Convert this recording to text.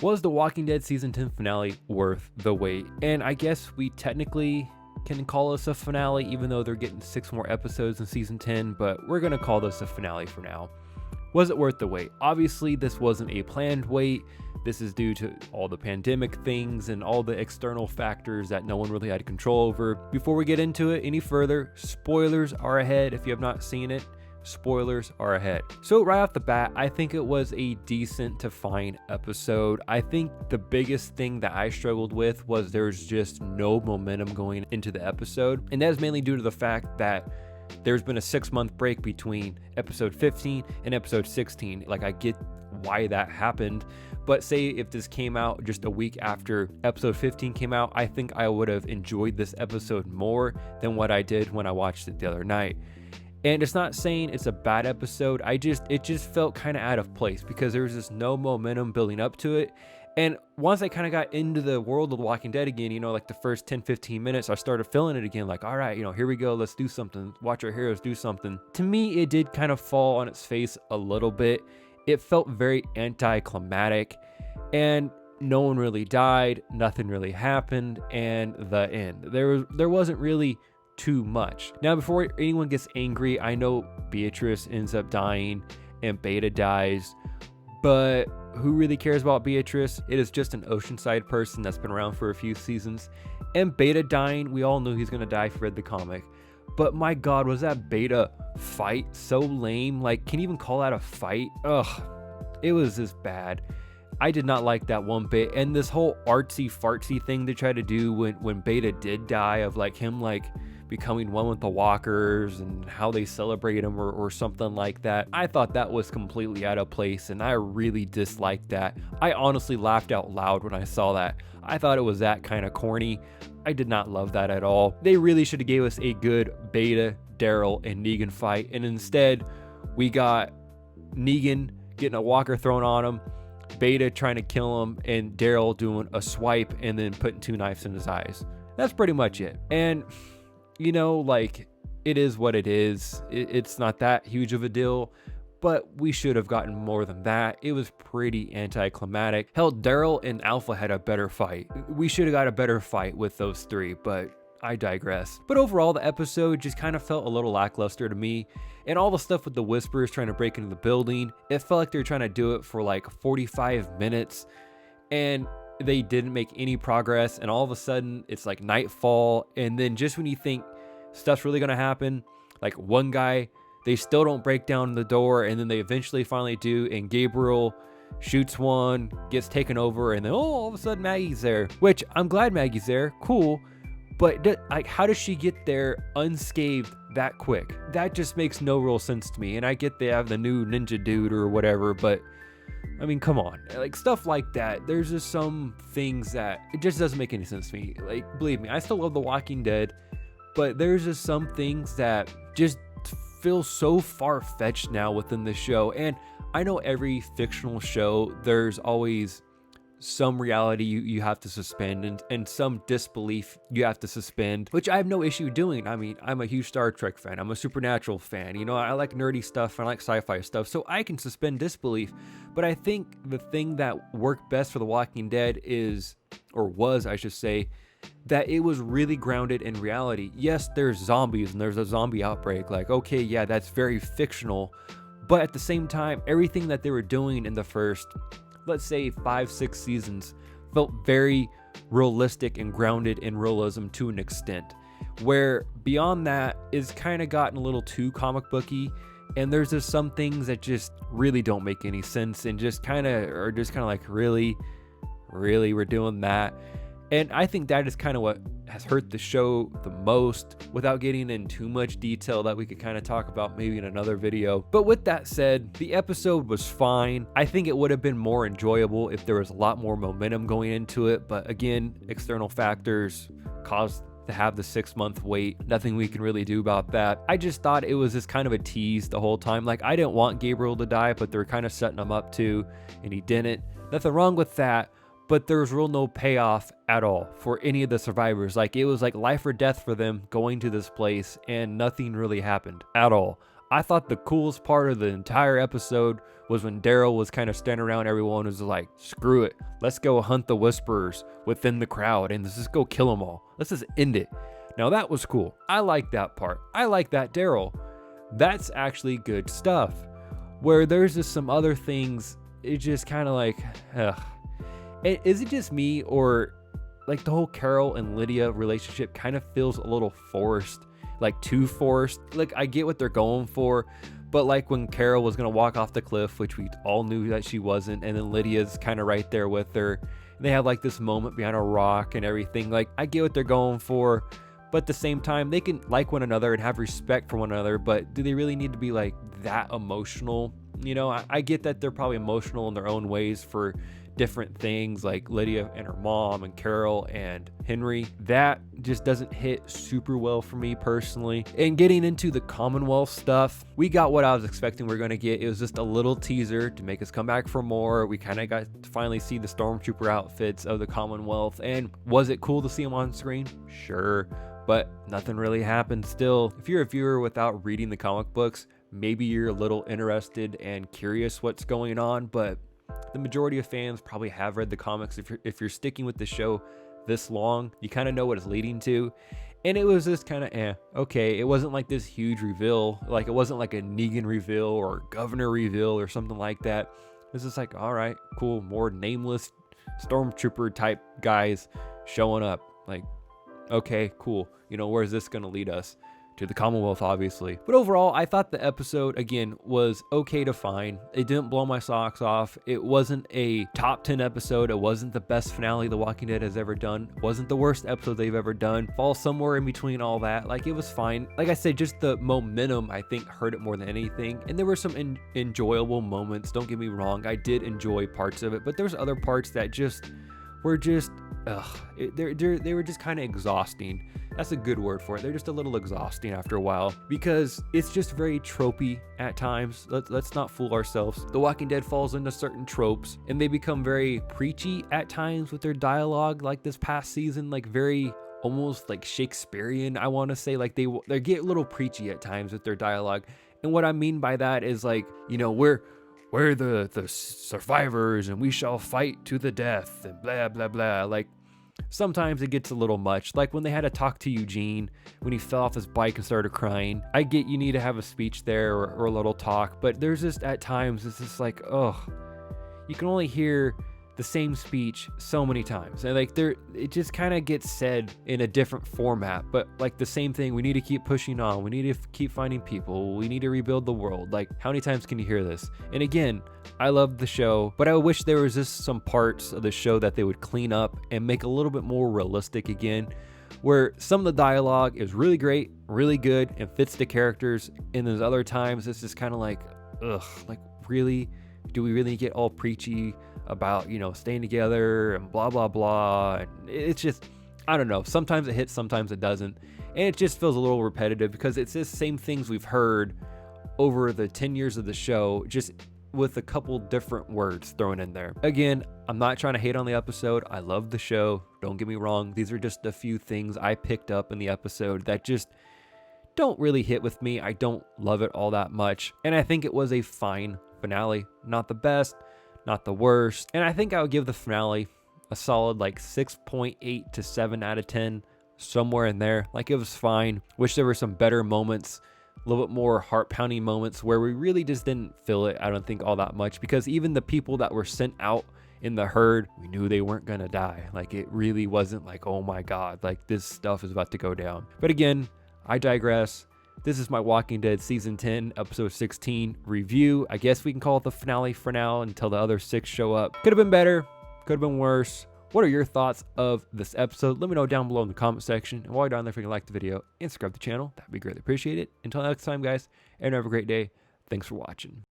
Was The Walking Dead Season 10 finale worth the wait? And I guess we technically can call this a finale, even though they're getting 6 more episodes in Season 10, but we're going to call this a finale for now. Was it worth the wait? Obviously, this wasn't a planned wait. This is due to all the pandemic things and all the external factors that no one really had control over. Before we get into it any further, spoilers are ahead. If you have not seen it, spoilers are ahead. So right off the bat, I think it was a decent to fine episode. I think the biggest thing that I struggled with was there's just no momentum going into the episode. And that is mainly due to the fact that there's been a 6-month break between episode 15 and episode 16. Like, I get why that happened, but say if this came out just a week after episode 15 came out, I think I would have enjoyed this episode more than what I did when I watched it the other night. And it's not saying it's a bad episode. It just felt kind of out of place because there was just no momentum building up to it. And once I kind of got into the world of The Walking Dead again, like the first 10-15 minutes, I started feeling it again. Like, all right, here we go. Let's do something. Watch our heroes do something. To me, it did kind of fall on its face a little bit. It felt very anticlimactic, and no one really died. Nothing really happened, and the end. There wasn't really too much. Now, before anyone gets angry, I know Beatrice ends up dying and Beta dies, but who really cares about Beatrice? It is just an Oceanside person that's been around for a few seasons. And Beta dying, we all knew he's gonna die if you read the comic. But my God, was that Beta fight so lame? Like, can you even call that a fight? Ugh, it was just bad. I did not like that one bit. And this whole artsy fartsy thing they tried to do when Beta did die, of like him like becoming one with the walkers and how they celebrate him or something like that. I thought that was completely out of place, and I really disliked that. I honestly laughed out loud when I saw that. I thought it was that kind of corny. I did not love that at all. They really should have gave us a good Beta, Daryl, and Negan fight, and instead we got Negan getting a walker thrown on him, Beta trying to kill him, and Daryl doing a swipe and then putting 2 knives in his eyes. That's pretty much it. And like, it is what it is. It's not that huge of a deal, but we should have gotten more than that. It was pretty anticlimactic. Hell, Daryl and Alpha had a better fight. We should have got a better fight with those 3, but I digress. But overall, the episode just kind of felt a little lackluster to me. And all the stuff with the Whisperers trying to break into the building, it felt like they were trying to do it for like 45 minutes. And they didn't make any progress, and all of a sudden it's like nightfall, and then just when you think stuff's really gonna happen, like one guy, they still don't break down the door, and then they eventually finally do, and Gabriel shoots one, gets taken over, and then all of a sudden Maggie's there, which I'm glad Maggie's there, cool, but like, how does she get there unscathed that quick? That just makes no real sense to me. And I get they have the new ninja dude or whatever, but I mean, come on, like stuff like that. There's just some things that it just doesn't make any sense to me. Like, believe me, I still love The Walking Dead, but there's just some things that just feel so far-fetched now within the show. And I know every fictional show, there's always some reality you have to suspend and some disbelief you have to suspend, which I have no issue doing. I mean, I'm a huge Star Trek fan. I'm a Supernatural fan. I like nerdy stuff. I like sci-fi stuff, so I can suspend disbelief. But I think the thing that worked best for The Walking Dead was, I should say, that it was really grounded in reality. Yes, there's zombies and there's a zombie outbreak. Like, okay, yeah, that's very fictional. But at the same time, everything that they were doing in the first, let's say 5-6 seasons, felt very realistic and grounded in realism to an extent, where beyond that is kind of gotten a little too comic booky, and there's just some things that just really don't make any sense and just kind of like, really we're doing that. And I think that is kind of what has hurt the show the most, without getting in too much detail that we could kind of talk about maybe in another video. But with that said, the episode was fine. I think it would have been more enjoyable if there was a lot more momentum going into it. But again, external factors caused to have the 6-month wait. Nothing we can really do about that. I just thought it was just kind of a tease the whole time. Like, I didn't want Gabriel to die, but they're kind of setting him up to, and he didn't. Nothing wrong with that. But there was real no payoff at all for any of the survivors. Like, it was like life or death for them going to this place, and nothing really happened at all. I thought the coolest part of the entire episode was when Daryl was kind of standing around everyone and was like, screw it, let's go hunt the Whisperers within the crowd and let's just go kill them all. Let's just end it. Now that was cool. I like that part. I like that Daryl. That's actually good stuff. Where there's just some other things, it's just kind of like, ugh. Is it just me, or like the whole Carol and Lydia relationship kind of feels a little forced, like too forced? Like I get what they're going for, but like when Carol was going to walk off the cliff, which we all knew that she wasn't, and then Lydia's kind of right there with her, and they have like this moment behind a rock and everything. Like I get what they're going for, but at the same time, they can like one another and have respect for one another, but do they really need to be like that emotional? You know, I get that they're probably emotional in their own ways for different things, like Lydia and her mom and Carol and Henry. That just doesn't hit super well for me personally. And getting into the Commonwealth stuff, we got what I was expecting we're going to get. It was just a little teaser to make us come back for more. We kind of got to finally see the stormtrooper outfits of the Commonwealth, and was it cool to see them on screen? Sure, but nothing really happened still. If you're a viewer without reading the comic books, maybe you're a little interested and curious what's going on, but the majority of fans probably have read the comics. If you're sticking with the show this long, you kind of know what it's leading to. And it was just kind of okay. It wasn't like this huge reveal. Like it wasn't like a Negan reveal or Governor reveal or something like that. It's just like, all right, cool. More nameless stormtrooper type guys showing up. Like, okay, cool. You know, where's this going to lead us? To the Commonwealth, obviously. But overall, I thought the episode, again, was okay to fine. It didn't blow my socks off. It wasn't a top 10 episode. It wasn't the best finale The Walking Dead has ever done. It wasn't the worst episode they've ever done. Falls somewhere in between all that. Like, it was fine. Like I said, just the momentum, I think, hurt it more than anything. And there were some enjoyable moments. Don't get me wrong. I did enjoy parts of it. But there's other parts that just were just, they were just kind of exhausting. That's a good word for it. They're just a little exhausting after a while because it's just very tropey at times. Let's not fool ourselves. The Walking Dead falls into certain tropes and they become very preachy at times with their dialogue, like this past season, like very almost like Shakespearean, I want to say. Like they get a little preachy at times with their dialogue. And what I mean by that is like, you know, we're the survivors and we shall fight to the death and blah, blah, blah. Like, sometimes it gets a little much, like when they had to talk to Eugene when he fell off his bike and started crying. I get you need to have a speech there or a little talk, but there's just at times it's just like, oh, you can only hear the same speech so many times, and like it just kind of gets said in a different format, but like the same thing. We need to keep pushing on, we need to keep finding people, we need to rebuild the world. Like, how many times can you hear this? And again, I love the show, but I wish there was just some parts of the show that they would clean up and make a little bit more realistic again, where some of the dialogue is really great, really good, and fits the characters, and there's other times it's just kind of like, ugh, like really, do we really get all preachy about, you know, staying together and blah, blah, blah. And it's just, I don't know. Sometimes it hits, sometimes it doesn't. And it just feels a little repetitive because it's the same things we've heard over the 10 years of the show, just with a couple different words thrown in there. Again, I'm not trying to hate on the episode. I love the show. Don't get me wrong. These are just a few things I picked up in the episode that just don't really hit with me. I don't love it all that much. And I think it was a fine finale. Not the best, not the worst. And I think I would give the finale a solid like 6.8 to 7 out of 10, somewhere in there. Like, it was fine. Wish there were some better moments, a little bit more heart-pounding moments where we really just didn't feel it, I don't think, all that much, because even the people that were sent out in the herd, we knew they weren't gonna die. Like, it really wasn't like, oh my god, like this stuff is about to go down. But again, I digress. This is my Walking Dead Season 10, Episode 16 review. I guess we can call it the finale for now until the other 6 show up. Could have been better, could have been worse. What are your thoughts of this episode? Let me know down below in the comment section. And while you're down there, if you can like the video and subscribe to the channel, that'd be greatly appreciated. Until next time, guys, and have a great day. Thanks for watching.